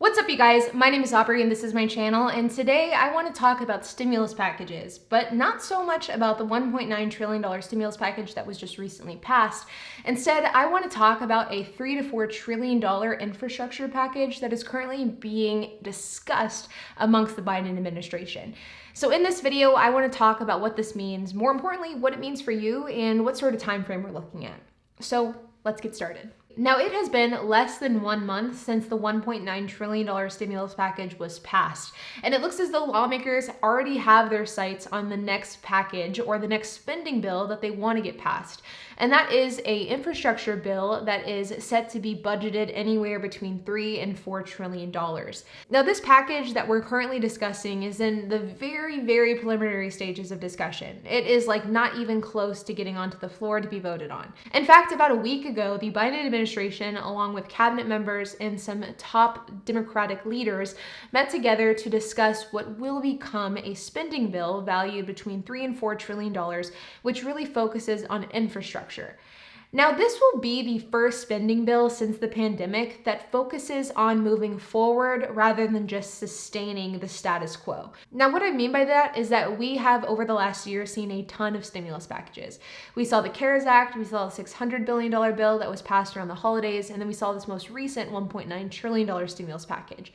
What's up, you guys? My name is Aubrey and this is my channel, and today I want to talk about stimulus packages, but not so much about the $1.9 trillion stimulus package that was just recently passed. Instead, I want to talk about a $3 to $4 trillion infrastructure package that is currently being discussed amongst the Biden administration. So in this video, I want to talk about what this means, more importantly, what it means for you and what sort of time frame we're looking at. So let's get started. Now, it has been less than 1 month since the $1.9 trillion stimulus package was passed, and it looks as though lawmakers already have their sights on the next package or the next spending bill that they want to get passed. And that is an infrastructure bill that is set to be budgeted anywhere between $3 and $4 trillion. Now, this package that we're currently discussing is in the very, very preliminary stages of discussion. It is like not even close to getting onto the floor to be voted on. In fact, about a week ago, the Biden administration, along with cabinet members and some top Democratic leaders, met together to discuss what will become a spending bill valued between $3 and $4 trillion, which really focuses on infrastructure. Now, this will be the first spending bill since the pandemic that focuses on moving forward rather than just sustaining the status quo. Now, what I mean by that is that we have over the last year seen a ton of stimulus packages. We saw the CARES Act, we saw the $600 billion bill that was passed around the holidays, and then we saw this most recent $1.9 trillion stimulus package.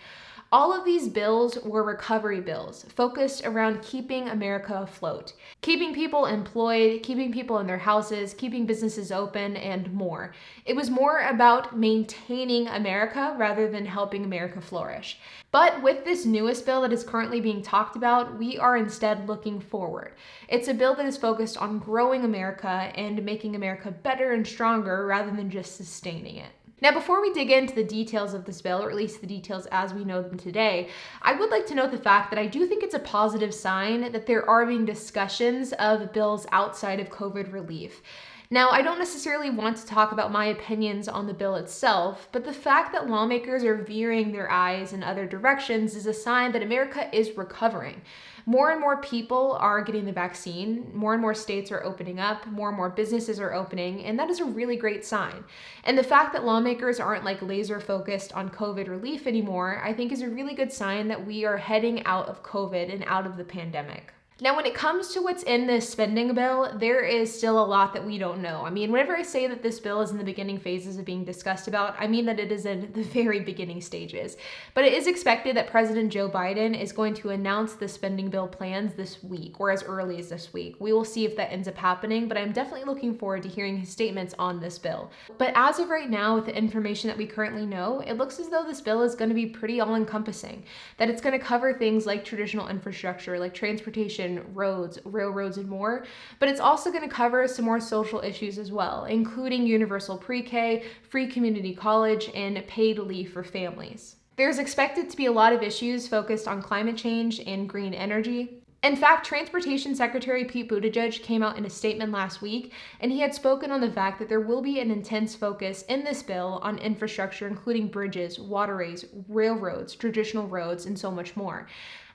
All of these bills were recovery bills focused around keeping America afloat, keeping people employed, keeping people in their houses, keeping businesses open, and more. It was more about maintaining America rather than helping America flourish. But with this newest bill that is currently being talked about, we are instead looking forward. It's a bill that is focused on growing America and making America better and stronger rather than just sustaining it. Now, before we dig into the details of this bill, or at least the details as we know them today, I would like to note the fact that I do think it's a positive sign that there are being discussions of bills outside of COVID relief. Now, I don't necessarily want to talk about my opinions on the bill itself, but the fact that lawmakers are veering their eyes in other directions is a sign that America is recovering. More and more people are getting the vaccine, more and more states are opening up, more and more businesses are opening, and that is a really great sign. And the fact that lawmakers aren't like laser focused on COVID relief anymore, I think is a really good sign that we are heading out of COVID and out of the pandemic. Now, when it comes to what's in this spending bill, there is still a lot that we don't know. I mean, whenever I say that this bill is in the beginning phases of being discussed about, I mean that it is in the very beginning stages. But it is expected that President Joe Biden is going to announce the spending bill plans this week, or as early as this week. We will see if that ends up happening, but I'm definitely looking forward to hearing his statements on this bill. But as of right now, with the information that we currently know, it looks as though this bill is going to be pretty all-encompassing, that it's going to cover things like traditional infrastructure, like transportation, roads, railroads, and more, but it's also going to cover some more social issues as well, including universal pre-K, free community college, and paid leave for families. There's expected to be a lot of issues focused on climate change and green energy. In fact, Transportation Secretary Pete Buttigieg came out in a statement last week, and he had spoken on the fact that there will be an intense focus in this bill on infrastructure, including bridges, waterways, railroads, traditional roads, and so much more.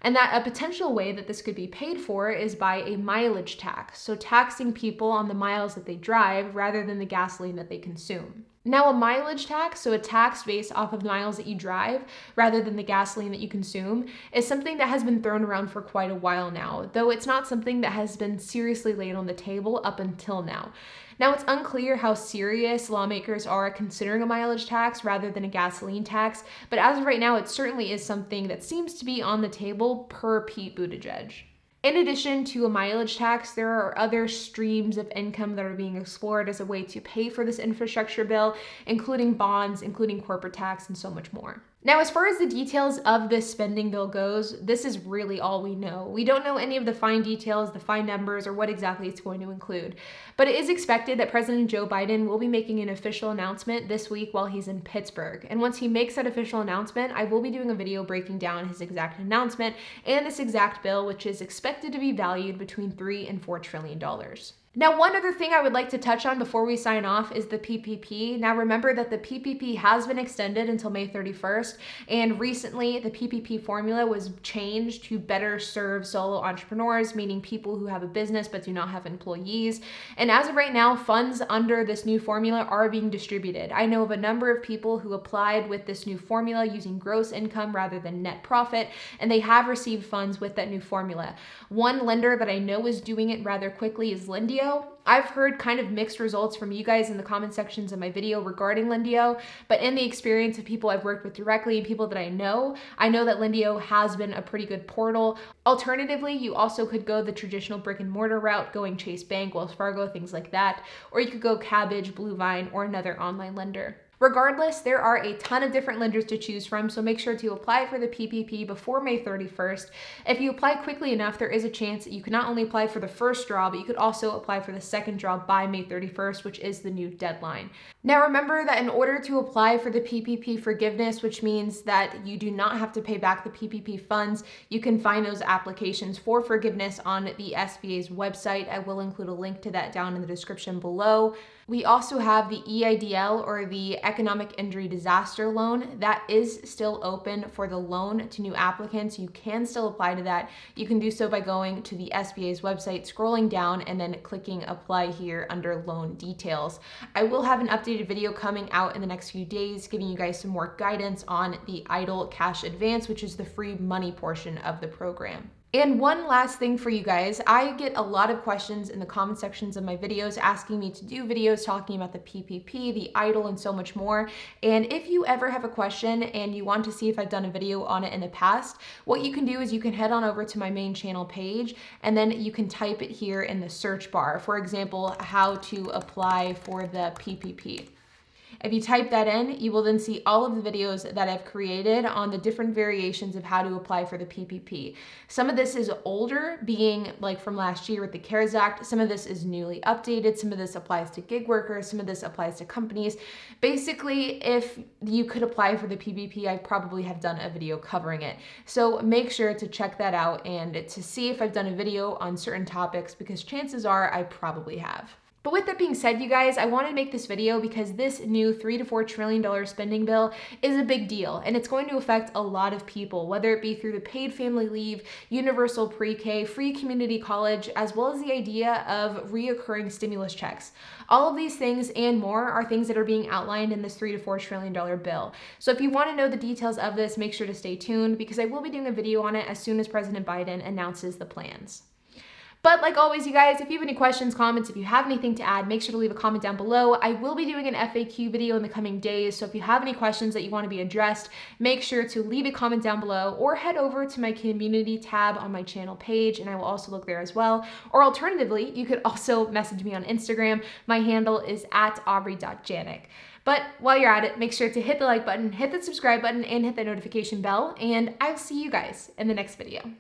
And that a potential way that this could be paid for is by a mileage tax, so taxing people on the miles that they drive rather than the gasoline that they consume. Now, a mileage tax, so a tax based off of the miles that you drive rather than the gasoline that you consume, is something that has been thrown around for quite a while now, though it's not something that has been seriously laid on the table up until now. Now, it's unclear how serious lawmakers are considering a mileage tax rather than a gasoline tax, but as of right now, it certainly is something that seems to be on the table per Pete Buttigieg. In addition to a mileage tax, there are other streams of income that are being explored as a way to pay for this infrastructure bill, including bonds, including corporate tax, and so much more. Now, as far as the details of this spending bill goes, this is really all we know. We don't know any of the fine details, the fine numbers, or what exactly it's going to include. But it is expected that President Joe Biden will be making an official announcement this week while he's in Pittsburgh. And once he makes that official announcement, I will be doing a video breaking down his exact announcement and this exact bill, which is expected to be valued between $3 and $4 trillion. Now, one other thing I would like to touch on before we sign off is the PPP. Now, remember that the PPP has been extended until May 31st, and recently the PPP formula was changed to better serve solo entrepreneurs, meaning people who have a business but do not have employees. And as of right now, funds under this new formula are being distributed. I know of a number of people who applied with this new formula using gross income rather than net profit, and they have received funds with that new formula. One lender that I know is doing it rather quickly is Lendio. I've heard kind of mixed results from you guys in the comment sections of my video regarding Lendio, but in the experience of people I've worked with directly and people that I know that Lendio has been a pretty good portal. Alternatively, you also could go the traditional brick and mortar route, going Chase Bank, Wells Fargo, things like that, or you could go Cabbage, Bluevine, or another online lender. Regardless, there are a ton of different lenders to choose from, so make sure to apply for the PPP before May 31st. If you apply quickly enough, there is a chance that you can not only apply for the first draw, but you could also apply for the second draw by May 31st, which is the new deadline. Now remember that in order to apply for the PPP forgiveness, which means that you do not have to pay back the PPP funds, you can find those applications for forgiveness on the SBA's website. I will include a link to that down in the description below. We also have the EIDL, or the Economic Injury Disaster Loan. That is still open for the loan to new applicants. You can still apply to that. You can do so by going to the SBA's website, scrolling down, and then clicking apply here under loan details. I will have an updated video coming out in the next few days, giving you guys some more guidance on the EIDL cash advance, which is the free money portion of the program. And one last thing for you guys, I get a lot of questions in the comment sections of my videos asking me to do videos talking about the PPP, the EIDL, and so much more. And if you ever have a question and you want to see if I've done a video on it in the past, what you can do is you can head on over to my main channel page, and then you can type it here in the search bar. For example, how to apply for the PPP. If you type that in, you will then see all of the videos that I've created on the different variations of how to apply for the PPP. Some of this is older, being like from last year with the CARES Act. Some of this is newly updated. Some of this applies to gig workers. Some of this applies to companies. Basically, if you could apply for the PPP, I probably have done a video covering it. So make sure to check that out and to see if I've done a video on certain topics, because chances are I probably have. But with that being said, you guys, I wanted to make this video because this new $3 to $4 trillion spending bill is a big deal, and it's going to affect a lot of people, whether it be through the paid family leave, universal pre-K, free community college, as well as the idea of reoccurring stimulus checks. All of these things and more are things that are being outlined in this $3 to $4 trillion bill. So if you want to know the details of this, make sure to stay tuned, because I will be doing a video on it as soon as President Biden announces the plans. But like always, you guys, if you have any questions, comments, if you have anything to add, make sure to leave a comment down below. I will be doing an FAQ video in the coming days, so if you have any questions that you want to be addressed, make sure to leave a comment down below, or head over to my community tab on my channel page, and I will also look there as well. Or alternatively, you could also message me on Instagram. My handle is @aubrey.janik. But while you're at it, make sure to hit the like button, hit the subscribe button, and hit the notification bell, and I'll see you guys in the next video.